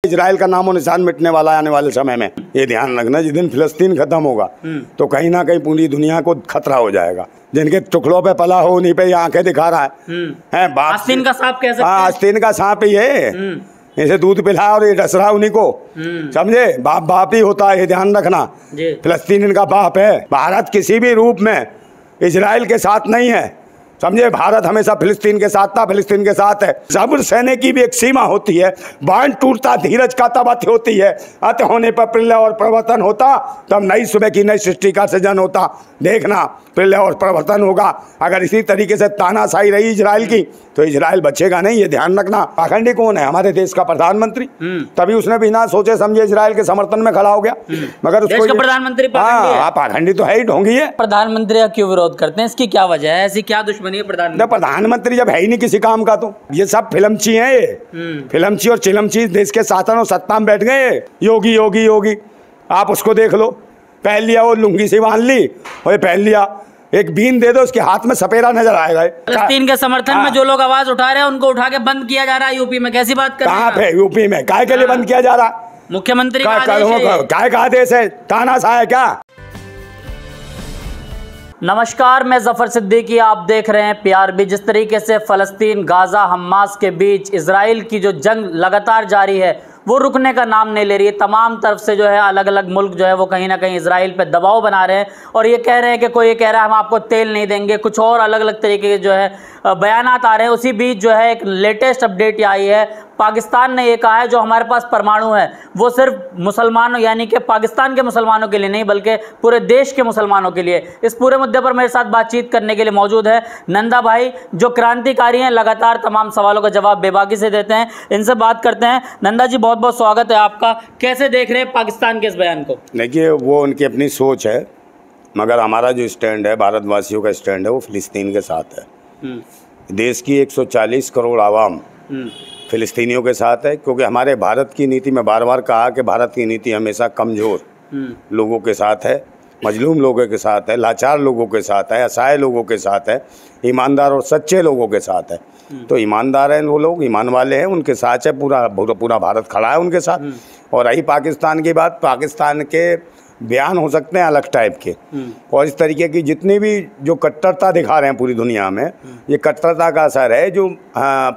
Israel का नामो निशान मिटने वाला है आने वाले समय में। ये ध्यान रखना, जिस दिन फिलिस्तीन खत्म होगा तो कहीं ना कहीं पूरी दुनिया को खतरा हो जाएगा। जिनके टुकड़ों पे पला हो उन्हीं पे ये आंखें दिखा रहा है। बाप आस्तीन का सांप कह सकते हैं। आस्तीन का सांप ही है, इसे दूध पिला और ये डस रहा उन्हीं को, समझे। बाप बाप ही होता है, ये ध्यान रखना। फिलिस्तीन इनका बाप है। भारत किसी भी रूप में इजराइल के साथ नहीं है, समझे। भारत हमेशा फिलिस्तीन के साथ था, फिलिस्तीन के साथ है। सब्र सहने की भी एक सीमा होती है। बांध टूटता धीरज का तब अत होती है, अत होने पर प्रलय और प्रवर्तन होता, तब नई सुबह की नई सृष्टि का सृजन होता। देखना प्रलय और प्रवर्तन होगा। अगर इसी तरीके से तानाशाही रही इजराइल की तो इजराइल बचेगा नहीं, ये ध्यान रखना। पाखंडी कौन है? हमारे देश का प्रधानमंत्री। तभी उसने बिना सोचे समझे इजराइल के समर्थन में खड़ा हो गया, मगर उसको प्रधानमंत्री पाखंडी तो है ही, ढोंगी है। प्रधानमंत्री क्यों विरोध करते हैं? इसकी क्या वजह है? ऐसी क्या दुश्मनी है प्रधानमंत्री जब है ही नहीं किसी काम का, तो ये सब फिल्मची हैं। ये फिल्मची और चिलमची देश के शासन और सत्ता में बैठ गए। योगी योगी योगी, आप उसको देख लो। पहन लिया, वो लुंगी से बांध ली और पहन लिया, एक बीन दे दो उसके हाथ में सपेरा नजर आएगा। फिलिस्तीन के समर्थन में जो लोग आवाज उठा रहे हैं उनको उठा के बंद किया जा रहा है यूपी में। कैसी बात कर रहे हैं? कहाँ पे यूपी में? काय के लिए बंद किया जा रहा? मुख्यमंत्री काय का आदेश है? तानाशाह है क्या? नमस्कार, मैं जफर सिद्दीकी, आप देख रहे हैं PRB। जिस तरीके से फलस्तीन, गाजा, हमास के बीच इजराइल की जो जंग लगातार जारी है वो रुकने का नाम नहीं ले रही है। तमाम तरफ से जो है अलग अलग मुल्क जो है वो कहीं ना कहीं इजराइल पे दबाव बना रहे हैं और ये कह रहे हैं कि कोई ये कह रहा है हम आपको तेल नहीं देंगे, कुछ और अलग अलग तरीके के जो है बयानात आ रहे हैं। उसी बीच जो है एक लेटेस्ट अपडेट आई है। पाकिस्तान ने ये कहा है जो हमारे पास परमाणु है वो सिर्फ मुसलमानों यानी कि पाकिस्तान के मुसलमानों के लिए नहीं बल्कि पूरे देश के मुसलमानों के लिए। इस पूरे मुद्दे पर मेरे साथ बातचीत करने के लिए मौजूद है नंदा भाई, जो क्रांतिकारी हैं, लगातार तमाम सवालों का जवाब बेबाकी से देते हैं। इनसे बात करते हैं। नंदा जी, बहुत बहुत स्वागत है आपका। कैसे देख रहे हैं पाकिस्तान के इस बयान को? देखिए, वो उनकी अपनी सोच है, मगर हमारा जो स्टैंड है, भारतवासियों का स्टैंड है, वो फिलिस्तीन के साथ है। देश की 140 करोड़ आवाम फिलिस्तीनियों के साथ है, क्योंकि हमारे भारत की नीति में बार बार कहा कि भारत की नीति हमेशा कमज़ोर लोगों के साथ है, मजलूम लोगों के साथ है, लाचार लोगों के साथ है, असहाय लोगों के साथ है, ईमानदार और सच्चे लोगों के साथ है। तो ईमानदार हैं वो लोग, ईमान वाले हैं, उनके साथ है पूरा भारत खड़ा है उनके साथ। और रही पाकिस्तान की बात, पाकिस्तान के बयान हो सकते हैं अलग टाइप के, और इस तरीके की जितनी भी जो कट्टरता दिखा रहे हैं पूरी दुनिया में, ये कट्टरता का असर है जो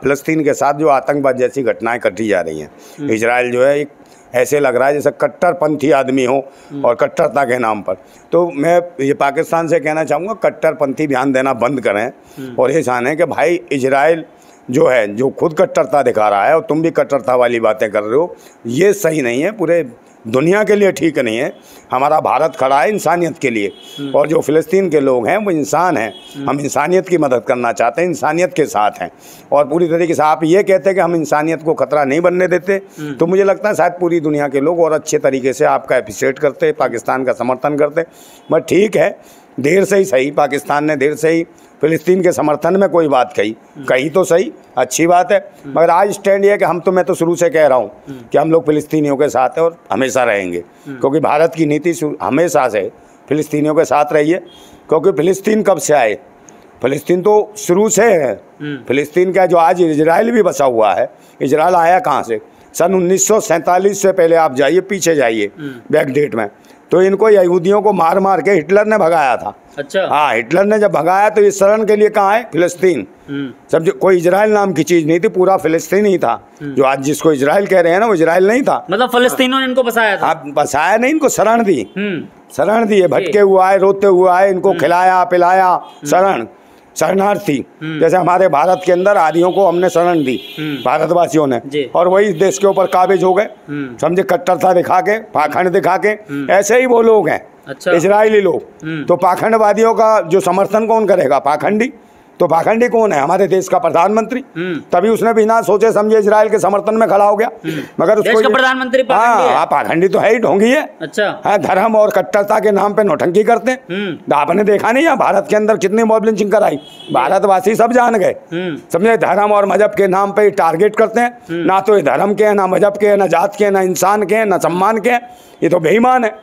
फिलिस्तीन के साथ जो आतंकवाद जैसी घटनाएं घटी जा रही हैं। इजराइल जो है एक ऐसे लग रहा है जैसे कट्टरपंथी आदमी हो और कट्टरता के नाम पर। तो मैं ये पाकिस्तान से कहना चाहूँगा, कट्टरपंथी ध्यान देना बंद करें और ये जानें कि भाई इजराइल जो है, जो खुद कट्टरता दिखा रहा है और तुम भी कट्टरता वाली बातें कर रहे हो, ये सही नहीं है, पूरे दुनिया के लिए ठीक नहीं है। हमारा भारत खड़ा है इंसानियत के लिए, और जो फिलिस्तीन के लोग हैं वो इंसान हैं। हम इंसानियत की मदद करना चाहते हैं, इंसानियत के साथ हैं। और पूरी तरीके से आप ये कहते हैं कि हम इंसानियत को खतरा नहीं बनने देते, तो मुझे लगता है शायद पूरी दुनिया के लोग और अच्छे तरीके से आपका एप्रिशिएट करते, पाकिस्तान का समर्थन करते। बट ठीक है, देर से ही सही, पाकिस्तान ने देर से ही फिलिस्तीन के समर्थन में कोई बात कही तो सही, अच्छी बात है। मगर आज स्टैंड ये है कि मैं तो शुरू से कह रहा हूँ कि हम लोग फिलिस्तीनियों के साथ हैं और हमेशा रहेंगे, क्योंकि भारत की नीति हमेशा से फिलिस्तीनियों के साथ रही है। क्योंकि फिलिस्तीन कब से आए? फिलिस्तीन तो शुरू से है। फिलिस्तीन का जो आज इजराइल भी बसा हुआ है, इजराइल आया कहाँ से? सन 1947 से पहले आप जाइए, पीछे जाइए बैक डेट में, तो इनको यहूदियों को मार मार के हिटलर ने भगाया था। अच्छा। हाँ, हिटलर ने जब भगाया तो इस शरण के लिए कहाँ है? फिलिस्तीन। समझो, कोई इजराइल नाम की चीज नहीं थी, पूरा फिलिस्तीन ही था। जो आज जिसको इजराइल कह रहे हैं ना, वो इजराइल नहीं था। मतलब फिलिस्तीनों ने इनको बसाया था? बसाया नहीं, इनको शरण दी। शरण दी है, भटके हुआ है, रोते हुआ है, इनको खिलाया पिलाया, शरणार्थी। जैसे हमारे भारत के अंदर आर्यों को हमने शरण दी भारतवासियों ने, और वही देश के ऊपर काबिज हो गए, समझे, कट्टरता दिखा के, पाखंड दिखा के। ऐसे ही वो लोग हैं। अच्छा। इजरायली लोग। तो पाखंडवादियों का जो समर्थन कौन करेगा? पाखंडी। तो पाखंडी कौन है? हमारे देश का प्रधानमंत्री। तभी उसने बिना सोचे समझे इजराइल के समर्थन में खड़ा हो गया, मगर उसको देश का प्रधानमंत्री पाखंडी तो है ही, ढोंगी है। अच्छा। है, धर्म और कट्टरता के नाम पे नौटंकी करते हैं। आपने देखा नहीं है भारत के अंदर कितनी मॉब लिंचिंग कराई? भारतवासी सब जान गए, समझे। धर्म और मजहब के नाम पे टारगेट करते हैं। ना तो ये धर्म के हैं, ना मजहब के हैं, ना जात के हैं, ना इंसान के हैं, ना सम्मान के हैं। ये तो बेईमान है,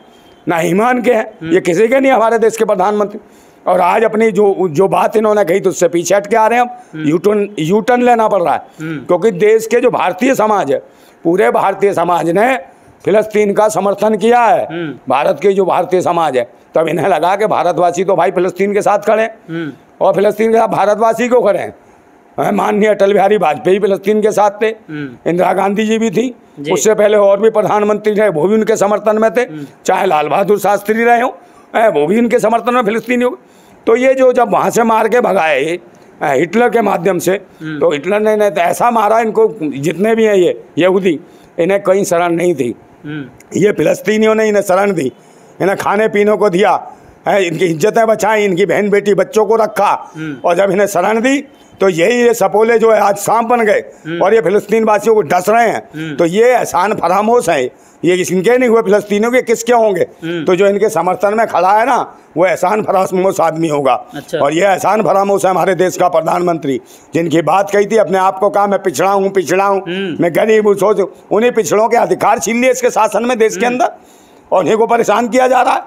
ना ईमान के हैं। ये किसी के नहीं, हमारे देश के प्रधानमंत्री। और आज अपनी जो बात इन्होंने कही तो उससे पीछे हट के आ रहे हैं हम। यूटर्न लेना पड़ रहा है, क्योंकि देश के जो भारतीय समाज है पूरे भारतीय समाज ने फिलिस्तीन का समर्थन किया है, भारत के जो भारतीय समाज है। तब इन्हें लगा कि भारतवासी तो भाई फिलिस्तीन के साथ खड़े हैं, और फिलिस्तीन के साथ भारतवासी क्यों खड़े हैं। माननीय अटल बिहारी वाजपेयी फिलिस्तीन के साथ थे, इंदिरा गांधी जी भी थी, उससे पहले और भी प्रधानमंत्री रहे, वो भी उनके समर्थन में थे, चाहे लाल बहादुर शास्त्री रहे हो, वो भी उनके समर्थन में फिलिस्तीनी हो। तो ये जो जब वहाँ से मार के भगाए हिटलर के माध्यम से, तो हिटलर ने तो ऐसा मारा इनको, जितने भी हैं ये यहूदी, इन्हें कहीं शरण नहीं थी, ये फिलिस्तीनियों ने इन्हें शरण दी, इन्हें खाने पीने को दिया, इनकी इज्जतें बचाई, इनकी बहन बेटी बच्चों को रखा, और जब इन्हें शरण दी तो यही ये सपोले जो है आज सांप बन गए और ये फिलिस्तीन वासियों को डस रहे हैं। तो ये एहसान फरामोश है, ये इनके नहीं हुए फिलिस्तीनियों के, किसके होंगे। तो जो इनके समर्थन में खड़ा है ना, वो एहसान फरामोश आदमी होगा। अच्छा। और ये एहसान फरामोश है हमारे देश का प्रधानमंत्री, जिनकी बात कही थी, अपने आप को कहा मैं पिछड़ा हूँ, मैं गरीब हूँ, सोच, उन्हीं पिछड़ों के अधिकार छीन लिए इसके शासन में देश के अंदर, और उन्हीं को परेशान किया जा रहा है।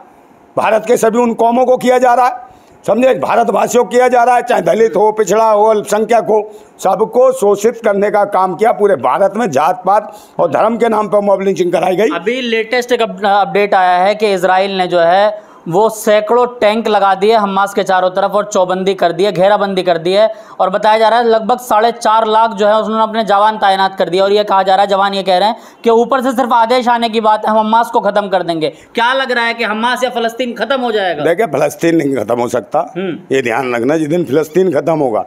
भारत के सभी उन कौमों को किया जा रहा है, समझे, भारतवासियों को किया जा रहा है, चाहे दलित हो, पिछड़ा हो, अल्पसंख्यक हो, सबको शोषित करने का काम किया। पूरे भारत में जात पात और धर्म के नाम पर मॉब लिंचिंग कराई गई। अभी लेटेस्ट एक अपडेट आया है कि इजराइल ने जो है वो सैकड़ों टैंक लगा दिए हमास के चारों तरफ और चौबंदी कर दी है, घेराबंदी कर दी है, और बताया जा रहा है लगभग 4.5 लाख जो है उन्होंने अपने जवान तैनात कर दिया। और ये कहा जा रहा है, जवान ये कह रहे हैं कि ऊपर से सिर्फ आदेश आने की बात है, हम हमास को खत्म कर देंगे। क्या लग रहा है कि हमास या फलस्तीन खत्म हो जाएगा? देखिए, फलस्तीन नहीं खत्म हो सकता, ये ध्यान रखना। जिस दिन फिलिस्तीन खत्म होगा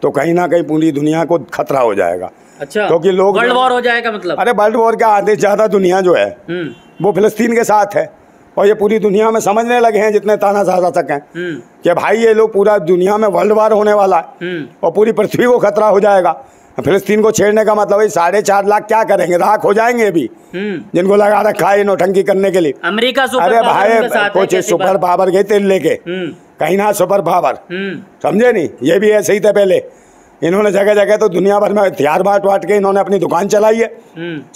तो कहीं ना कहीं पूरी दुनिया को खतरा हो जाएगा। अच्छा, क्योंकि लोग वर्ल्ड वॉर हो जाएगा मतलब? अरे वर्ल्ड वॉर का आदेश ज्यादा दुनिया जो है वो फिलिस्तीन के साथ है, और ये पूरी दुनिया में समझने लगे हैं जितने तानाशाह शासक हैं कि भाई ये लोग पूरा दुनिया में वर्ल्ड वॉर होने वाला है और पूरी पृथ्वी को खतरा हो जाएगा। फिलिस्तीन को छेड़ने का मतलब 4.5 लाख क्या करेंगे, राख हो जाएंगे अभी, जिनको लगा रखा है नौटंकी करने के लिए। अमेरिका अरे भाई कुछ सुपर पावर गए तेल लेके, कहीं ना सुपर पावर, समझे नहीं, ये भी ऐसे ही थे पहले। इन्होंने जगह जगह तो दुनिया भर में हथियार बांट के इन्होंने अपनी दुकान चलाई है,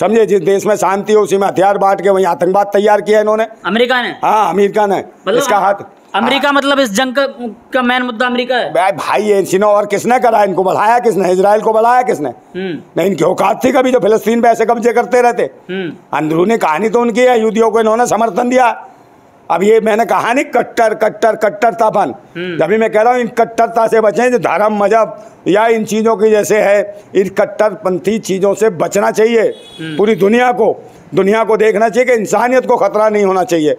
समझे। जिस देश में शांति हो उसी में हथियार बांट के वहीं आतंकवाद तैयार किया इन्होंने, अमेरिका ने। हाँ, अमेरिका ने इसका हाथ। अमेरिका मतलब इस जंग का मेन मुद्दा अमेरिका है भाई। ये इन्होंने और किसने करा, इनको बढ़ाया किसने, इजराइल को बढ़ाया किसने? नहीं, इनकी औकात थी कभी जो फिलिस्तीन पे ऐसे कब्जे करते रहते। अंदरूनी कहानी तो उनकी है, यहूदियों को इन्होंने समर्थन दिया। अब ये मैंने कहा नहीं, कट्टरतापन, जब मैं कह रहा हूँ इन कट्टरता से बचें, जो धर्म मजहब या इन चीज़ों की जैसे है, इन कट्टरपंथी चीज़ों से बचना चाहिए। पूरी दुनिया को देखना चाहिए कि इंसानियत को खतरा नहीं होना चाहिए।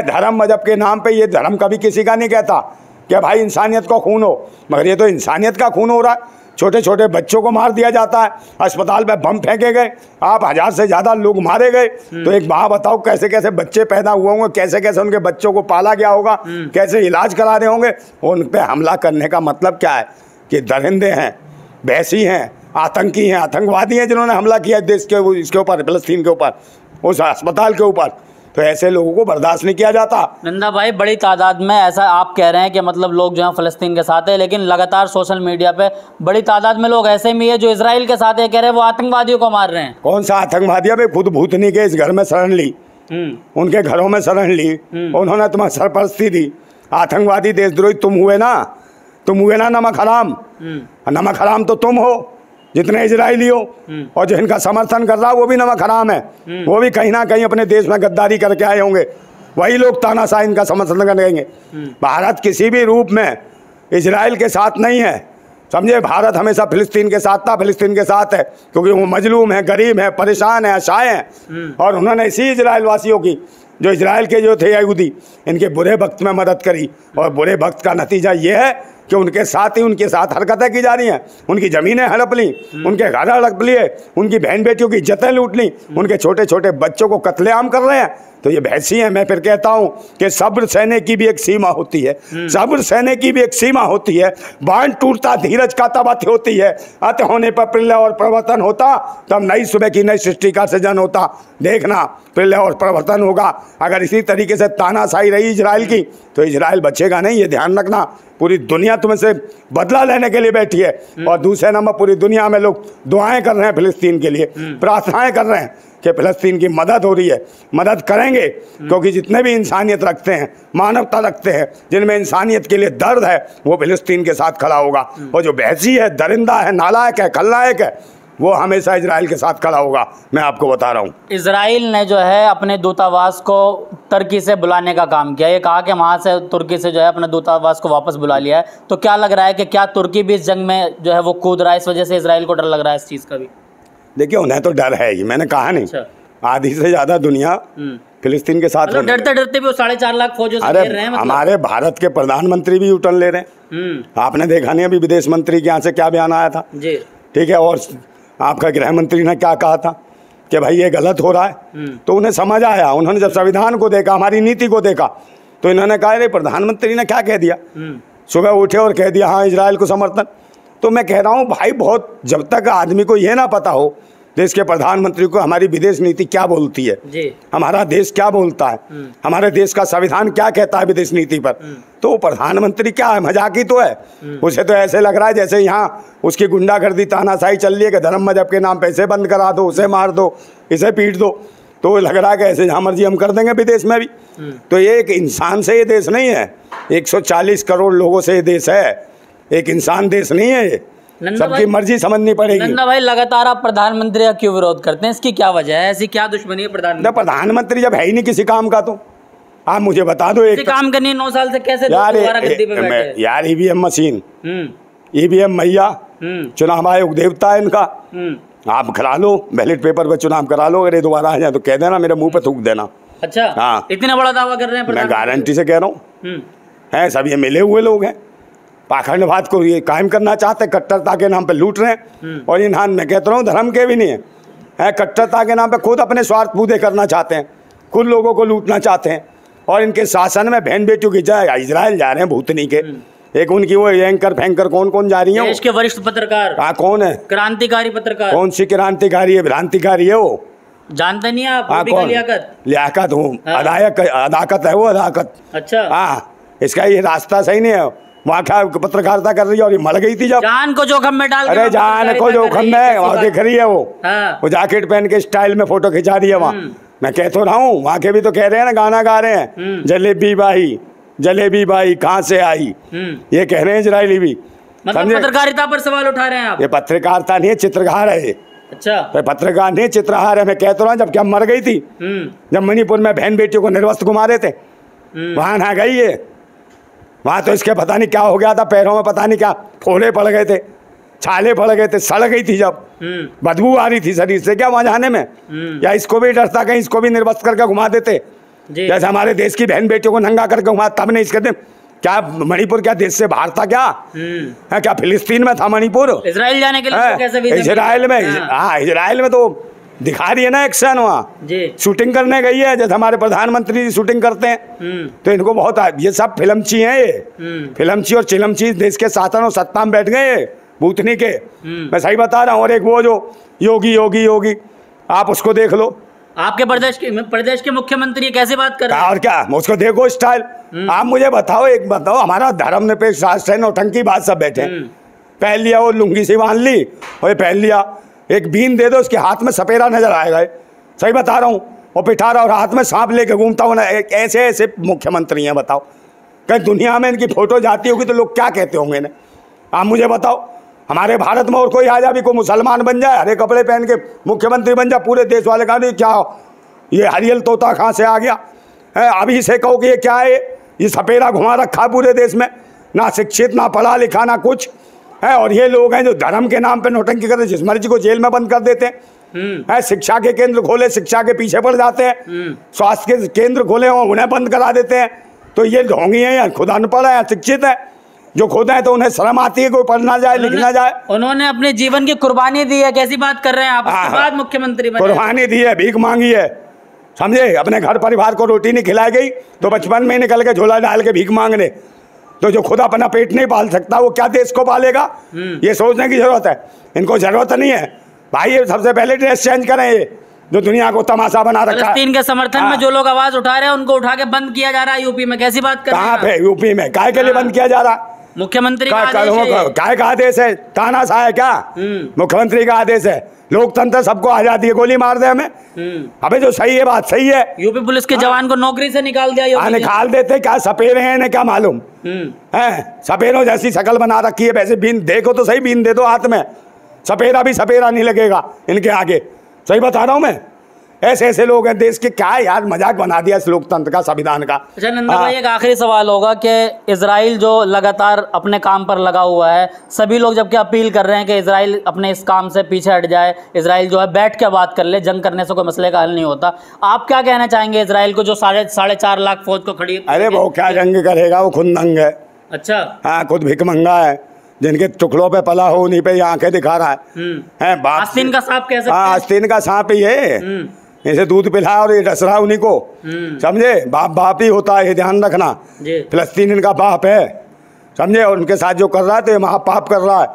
धर्म मजहब के नाम पे, ये धर्म कभी किसी का नहीं कहता कि भाई इंसानियत को खून हो, मगर ये तो इंसानियत का खून हो रहा है। छोटे छोटे बच्चों को मार दिया जाता है, अस्पताल में बम फेंके गए, आप 1000 से ज़्यादा लोग मारे गए। तो एक माँ बताओ कैसे कैसे बच्चे पैदा हुए होंगे, कैसे कैसे उनके बच्चों को पाला गया होगा, कैसे इलाज करा रहे होंगे। उन पे हमला करने का मतलब क्या है कि दरिंदे हैं, भैंसी हैं, आतंकी हैं, आतंकवादी हैं जिन्होंने हमला किया देश के इसके ऊपर, फिलिस्तीन के ऊपर, उस अस्पताल के ऊपर। तो ऐसे लोगों को बर्दाश्त नहीं किया जाता। नंदा भाई, बड़ी तादाद में ऐसा आप कह रहे हैं कि मतलब लोग जो है फ़लस्तीन के साथ है, लेकिन लगातार सोशल मीडिया पे बड़ी तादाद में लोग ऐसे भी है जो इजराइल के साथ है, कह रहे हैं वो आतंकवादियों को मार रहे हैं। कौन सा आतंकवादी? अभी खुद भूतनी के इस घर में शरण ली, उनके घरों में शरण ली, उन्होंने तुम्हें सरपरस्ती दी। आतंकवादी देशद्रोही तुम हुए ना, नमक हराम तो तुम हो, जितने इजरायली हो, और जो इनका समर्थन कर रहा है वो भी नमक हराम है। वो भी कहीं ना कहीं अपने देश में गद्दारी करके आए होंगे, वही लोग तानाशाह इनका समर्थन करेंगे। भारत किसी भी रूप में इजराइल के साथ नहीं है, समझे। भारत हमेशा फिलिस्तीन के साथ था, फिलिस्तीन के साथ है, क्योंकि वो मजलूम है, गरीब है, परेशान है, असहाय हैं, और उन्होंने इसी इजराइल वासियों की, जो इजराइल के जो थे यहूदी, इनके बुरे वक्त में मदद करी। और बुरे वक्त का नतीजा ये है कि उनके साथ हरकतें की जा रही हैं, उनकी ज़मीनें हड़प ली, उनके घर हड़प लिए, उनकी बहन बेटियों की इज्जतें लूट ली, उनके छोटे छोटे बच्चों को कत्लेआम कर रहे हैं। तो ये भैंसी है। मैं फिर कहता हूँ कि सब्र सहने की भी एक सीमा होती है, सब्र सहने की भी एक सीमा होती है। बांध टूटता धीरज का तब अत होती है, अत होने पर प्रलय और प्रवर्तन होता, तब नई सुबह की नई सृष्टि का सृजन होता। देखना, प्रलय और प्रवर्तन होगा। अगर इसी तरीके से तानाशाही रही इजराइल की तो इजराइल बचेगा नहीं, ये ध्यान रखना। पूरी दुनिया तुमसे बदला लेने के लिए बैठी है, और दूसरे नंबर पूरी दुनिया में लोग दुआएं कर रहे हैं फिलिस्तीन के लिए, प्रार्थनाएं कर रहे हैं कि फिलिस्तीन की मदद हो रही है। मदद करेंगे, क्योंकि जितने भी इंसानियत रखते हैं, मानवता रखते हैं, जिनमें इंसानियत के लिए दर्द है, वो फिलिस्तीन के साथ खड़ा होगा। और जो भैंसी है, दरिंदा है, नालायक है, खलनायक है, वो हमेशा इजराइल के साथ खड़ा होगा, मैं आपको बता रहा हूँ। इजराइल ने जो है अपने दूतावास को तुर्की से बुलाने का काम किया, ये कहा कि वहाँ से तुर्की से जो है अपने दूतावास को वापस बुला लिया है। तो क्या लग रहा है कि क्या तुर्की भी इस जंग में जो है वो कूद रहा है, इस वजह से इजराइल को डर लग रहा है इस चीज़ का भी? देखिए उन्हें तो डर है ही, मैंने कहा नहीं। अच्छा। आधी से ज़्यादा दुनिया फिलिस्तीन के साथ मतलब डरते डरते भी वो 4.5 लाख फौजों से घेर रहे हैं। मतलब हमारे भारत के प्रधानमंत्री भी यूटर्न ले रहे हैं। आपने देखा नहीं अभी विदेश मंत्री के यहाँ से क्या बयान आया था जी, ठीक है, और आपका गृह मंत्री ने क्या कहा था कि भाई ये गलत हो रहा है। तो उन्हें समझ आया, उन्होंने जब संविधान को देखा, हमारी नीति को देखा, तो इन्होंने कहा अरे प्रधानमंत्री ने क्या कह दिया, सुबह उठे और कह दिया हाँ इजराइल को समर्थन। तो मैं कह रहा हूँ भाई, बहुत जब तक आदमी को ये ना पता हो देश के प्रधानमंत्री को हमारी विदेश नीति क्या बोलती है जी, हमारा देश क्या बोलता है, हमारे देश का संविधान क्या कहता है विदेश नीति पर, तो वो प्रधानमंत्री क्या है, मजाकी तो है। उसे तो ऐसे लग रहा है जैसे यहाँ उसकी गुंडागर्दी तानाशाही चल रही है कि धर्म मजहब के नाम पे इसे बंद करा दो, उसे मार दो, इसे पीट दो। तो वो लग रहा है कि ऐसे जहाँ मर्जी हम कर देंगे विदेश में भी। तो ये एक इंसान से ये देश नहीं है, 140 करोड़ लोगों से ये देश है, एक इंसान देश नहीं है ये। सबकी मर्जी समझनी पड़ेगी। नंदा भाई, लगातार आप प्रधानमंत्री का क्यों विरोध करते हैं, इसकी क्या वजह है, ऐसी क्या दुश्मनी है प्रधानमंत्री जब है ही नहीं किसी काम का, तो आप मुझे बता दो एक काम करनी 9 साल से कैसे दोबारा गद्दी पे बैठे? यार ईवीएम मशीन, ईवीएम मैया, चुनाव आयोग देवता है इनका, आप करा लो बैलेट पेपर पर चुनाव करा लो, अगर दोबारा आ जाए तो कह देना, मेरे मुंह पे थूक देना। अच्छा, हाँ, इतना बड़ा दावा कर रहे हैं? मैं गारंटी से कह रहा हूँ, है सब ये मिले हुए लोग हैं, पाखंडवाद को ये कायम करना चाहते हैं, कट्टरता के नाम पे लूट रहे हैं। और इन मैं कहता रहा हूँ धर्म के भी नहीं है, कट्टरता के नाम पे खुद अपने स्वार्थ पूरे करना चाहते हैं, खुद लोगों को लूटना चाहते हैं। और इनके शासन में बहन बेटियों की जाए इजराइल जा रहे हैं भूतनी के, एक उनकी वो एंकर फैंकर कौन जा रही है, देश के वरिष्ठ पत्रकार। हाँ, कौन है? क्रांतिकारी पत्रकार। कौन सी क्रांतिकारी है? भ्रांतिकारी है वो, जानते नहीं आप? लियाकत हूँ, अदाकत है वो, अदाकत। अच्छा, हाँ, इसका ये रास्ता सही नहीं है। वहाँ क्या पत्रकारिता कर रही है और ये मर गई थी जब, जान को जोखम में डाल, अरे जान को जोखम में वहाँ दिख रही है वो जैकेट पहन के स्टाइल में फोटो खिंचा रही है वहाँ। मैं कह तो रहा हूँ, वहाँ के भी तो कह रहे हैं ना, गाना गा रहे हैं, जलेबी बाई कहाँ से आई, ये कह रहे हैं इजरायली भी। मतलब पत्रकारिता पर सवाल उठा रहे हैं आप? ये पत्रकारिता नहीं है, चित्रकार है ये। अच्छा, पत्रकार नहीं, चित्रहार है। मैं कह तो रहा हूँ, जब क्या मर गई थी, जब मणिपुर में बहन बेटियों को निर्वस्त्र घुमा रहे थे, वहाँ ना गई ये, वहाँ तो इसके पता नहीं क्या हो गया था, पैरों में पता नहीं क्या फोड़े पड़ गए थे, छाले पड़ गए थे, सड़ गई थी, जब बदबू आ रही थी शरीर से, क्या वहाँ जाने में। या इसको भी डर था कहीं इसको भी निर्वस्त्र करके घुमा देते, जैसे हमारे देश की बहन बेटियों को नंगा करके घुमा, तब नहीं इसके दिन क्या मणिपुर क्या देश से बाहर था क्या? है क्या फिलिस्तीन में था मणिपुर? इजराइल जाने के लिए कैसे वीज़ा? इजराइल में, हाँ इजराइल में तो दिखा रही है ना एक्शन, वहाँ शूटिंग करने गई है, जैसे हमारे प्रधानमंत्री शूटिंग करते हैं। तो इनको बहुत, ये सब फिल्मची हैं, ये फिल्मची और चिलमची देश के शासन और सत्ता में बैठ गए भूतनी के। मैं सही बता रहा हूँ। और एक वो जो योगी आप उसको देख लो, आपके प्रदेश के मुख्यमंत्री कैसे बात कर रहे हैं? और क्या, उसको देखो स्टाइल। आप मुझे बताओ, एक बताओ, हमारा धर्मनिरपेक्ष राष्ट्र है, नौटंकी बात सब बैठे, पहन लिया वो लुंगी सी बांध ली और पहन लिया, एक बीन दे दो उसके हाथ में सपेरा नजर आएगा, सही बता रहा हूँ, और पिठारा और हाथ में सांप लेके घूमता हूँ। ऐसे ऐसे मुख्यमंत्री हैं, बताओ कहीं दुनिया में इनकी फोटो जाती होगी तो लोग क्या कहते होंगे इन्हें? आप मुझे बताओ, हमारे भारत में और कोई आ जाए, कोई मुसलमान बन जाए, हरे कपड़े पहन के मुख्यमंत्री बन जाए, पूरे देश वाले कहा नहीं क्या ये हरियल तोता कहाँ से आ गया है? अभी से कहो कि ये क्या है, ये सपेरा घुमा रखा पूरे देश में, ना शिक्षित, ना पढ़ा लिखा, ना कुछ है। और ये लोग हैं जो धर्म के नाम पे नौटंकी करते, जिस मर्जी को जेल में बंद कर देते हैं। शिक्षा के केंद्र खोले, शिक्षा के पीछे पड़ जाते हैं, स्वास्थ्य के केंद्र खोले उन्हें बंद करा देते हैं। तो ये ढोंगी है या खुद अनपढ़ है या शिक्षित है? जो खुद है तो उन्हें शर्म आती है कोई पढ़ना जाए लिखना जाए। उन्होंने अपने जीवन की कुर्बानी दी है, कैसी बात कर रहे हैं आप? उसके बाद मुख्यमंत्री बने, कुर्बानी दी है, भीख मांगी है, समझे? अपने घर परिवार को रोटी नहीं खिलाई गई तो बचपन में निकल के झोला डाल के भीख मांगने। तो जो खुद अपना पेट नहीं पाल सकता वो क्या देश को पालेगा? ये सोचने की जरूरत है। इनको जरूरत नहीं है भाई, ये सबसे पहले ड्रेस चेंज करें, ये जो दुनिया को तमाशा बना रखा है। फिलिस्तीन के समर्थन में जो लोग आवाज उठा रहे हैं उनको उठा के बंद किया जा रहा है यूपी में, कैसी बात कर रहे हैं? कहाँ पे यूपी में काय के लिए बंद किया जा रहा? मुख्यमंत्री का आदेश है, तानाशाह है क्या? मुख्यमंत्री का आदेश है, लोकतंत्र, सबको आजादी है, गोली मार दे हमें। अबे जो सही है बात सही है। यूपी पुलिस के जवान को नौकरी से निकाल दिया, निकाल देते, क्या सपेरे हैं इन्हें क्या मालूम है? सपेरों जैसी शक्ल बना रखी है, वैसे बीन देखो तो सही, बीन दे दो हाथ में, सपेरा भी सपेरा नहीं लगेगा इनके आगे। सही बता रहा हूँ मैं। ऐसे ऐसे लोग हैं देश के, क्या यार मजाक बना दिया इस लोकतंत्र का, संविधान का। अच्छा नंदा भाई, एक आखिरी सवाल होगा कि इजराइल जो लगातार अपने काम पर लगा हुआ है, सभी लोग जबकि अपील कर रहे हैं कि इजराइल अपने इस काम से पीछे हट जाए, इजराइल जो है बैठ के बात कर ले, जंग करने से कोई मसले का हल नहीं होता, आप क्या कहना चाहेंगे इजराइल को जो 4.5 लाख फौज को खड़ी? अरे वो क्या जंग करेगा, वो खुद नंग है। अच्छा। हाँ, खुद भिखमंगा है, जिनके टुकड़ों पे पला हो उन्हीं पे आंखें दिखा रहा है। आस्तीन का सांप कह सकते हैं। हाँ, आस्तीन का सांप ही है, इसे दूध पिला और ये डस रहा उन्हीं को। समझे, बाप बाप ही होता है, ये ध्यान रखना। फिलिस्तीन इनका बाप है, समझे, और उनके साथ जो कर रहा है तो ये महापाप कर रहा है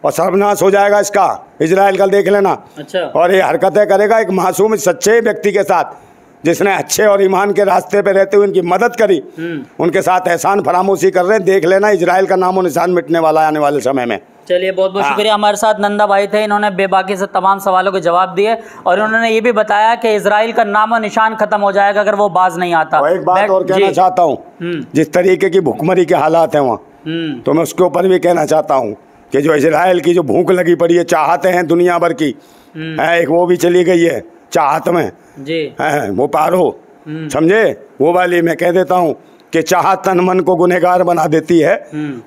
और सर्वनाश हो जाएगा इसका, इजराइल का देख लेना। अच्छा। और ये हरकतें करेगा एक मासूम सच्चे व्यक्ति के साथ, जिसने अच्छे और ईमान के रास्ते पे रहते हुए उनकी मदद करी, उनके साथ एहसान फरामोशी कर रहे हैं। देख लेना, इजराइल का नामो निशान मिटने वाला है आने वाले समय में। चलिए, बहुत बहुत शुक्रिया। हमारे साथ नंदा भाई थे, इन्होंने बेबाकी से तमाम सवालों के जवाब दिए और उन्होंने ये भी बताया कि इजराइल का नामो निशान खत्म हो जाएगा अगर वो बाज नहीं आता। एक बात और कहना चाहता हूँ, जिस तरीके की भूखमरी के हालात हैं वहाँ, तो मैं उसके ऊपर भी कहना चाहता हूँ कि जो इजराइल की जो भूख लगी पड़ी है, चाहते हैं दुनिया भर की, एक वो भी चली गई है चाहत में जी, वो पार हो, समझे, वो वाली मैं कह देता हूँ कि चाहत तन मन को गुनहगार बना देती है,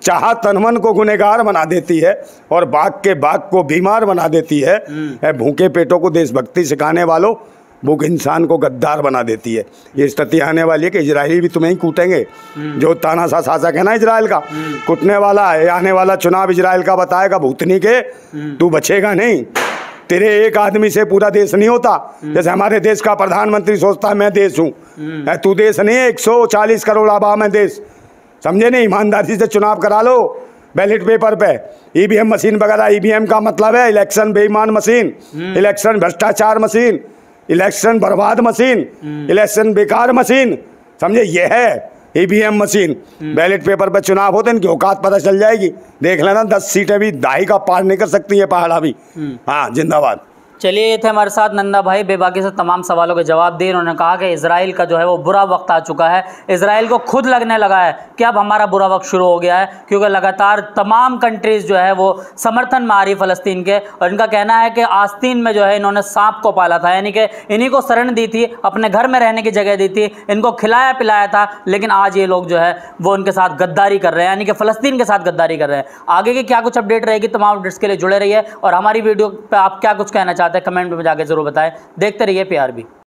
चाहत तन मन को गुनहगार बना देती है और बाग के बाग को बीमार बना देती है। भूखे पेटों को देशभक्ति सिखाने वालों, भूख इंसान को गद्दार बना देती है। ये स्थिति आने वाली है कि इजरायली भी तुम्हें ही कूटेंगे। जो तानाशाह शासक है ना इजराइल का, कूटने वाला है। आने वाला चुनाव इजराइल का बताएगा भूतनी के, तू बचेगा नहीं। तेरे एक आदमी से पूरा देश नहीं होता। जैसे हमारे देश का प्रधानमंत्री सोचता है मैं देश हूँ, तू देश नहीं है। 140 करोड़ आबाद है देश, समझे नहीं। ईमानदारी से चुनाव करा लो बैलेट पेपर पे। ईवीएम मशीन वगैरह, ईवीएम का मतलब है इलेक्शन बेईमान मशीन, इलेक्शन भ्रष्टाचार मशीन, इलेक्शन बर्बाद मशीन, इलेक्शन बेकार मशीन, समझे। ये है ईवीएम मशीन। बैलेट पेपर पे चुनाव होते हैं, इनकी औकात पता चल जाएगी। देख लेना, 10 सीटें भी दाही का पार नहीं कर सकती है पहाड़ा भी। हाँ, जिंदाबाद। चलिए, ये थे हमारे साथ नंदा भाई, बेबाकी से तमाम सवालों के जवाब दिए। उन्होंने कहा कि इजराइल का जो है वो बुरा वक्त आ चुका है। इजराइल को खुद लगने लगा है कि अब हमारा बुरा वक्त शुरू हो गया है, क्योंकि लगातार तमाम कंट्रीज़ जो है वो समर्थन में आ रही फ़लस्तीन के। और इनका कहना है कि आस्तीन में जो है इन्होंने सांप को पाला था, यानी कि इन्हीं को शरण दी थी, अपने घर में रहने की जगह दी थी, इनको खिलाया पिलाया था। लेकिन आज ये लोग जो है वो उनके साथ गद्दारी कर रहे हैं, यानी कि फ़लस्तीन के साथ गद्दारी कर रहे हैं। आगे की क्या कुछ अपडेट रहेगी, तमाम अपडेट्स के लिए जुड़े रहिए और हमारी वीडियो पर आप क्या कुछ कहना चाहते हैं कमेंट में जाकर जरूर बताएं। देखते रहिए PRB।